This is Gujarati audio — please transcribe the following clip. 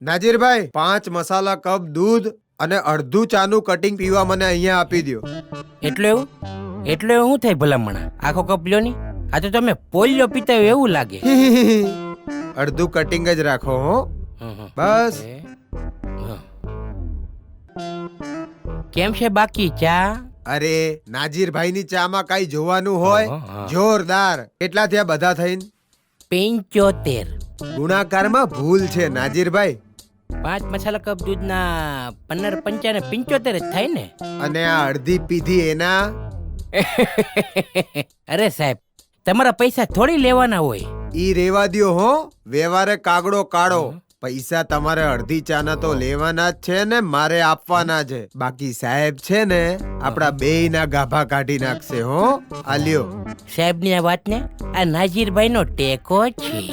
નાજીરભાઈ 5 મસાલા કપ દૂધ અને અડધું ચાનું કટિંગ પીવા મને અહીંયા આપી દ્યો. એટલે એવું શું થાય ભલામણા? આખો કપ લ્યો ની. આ તો તમે પોલિયો પીતા હોય એવું લાગે. અડધું કટિંગ જ રાખો હો. બસ. કેમ છે બાકી ચા? અરે નાજીરભાઈની ચામાં કઈ જોવાનું હોય? જોરદાર. કેટલા થયા બધા થઈને? 75. ગુણાકારમાં ભૂલ છે નાજીરભાઈ. 5 મસાલા કપ દૂધના 15 પંચાને 75 જ થાય ને. અને આ અડધી પીધી એના? અરે સાહેબ, તમારા પૈસા થોડી લેવાના હોય. ઈ રેવા દ્યો હો. વ્યવહારે કાગડો કાઢો. પૈસા તમારે અડધી ચાના તો લેવાના જ છે ને મારે આપવાના છે. બાકી સાહેબ છે ને આપડા બેયના ગાભા કાઢી નાખશે હો. આલ્યો. સાહેબની આ વાતને આ નાજીરભાઈનો ટેકો છે.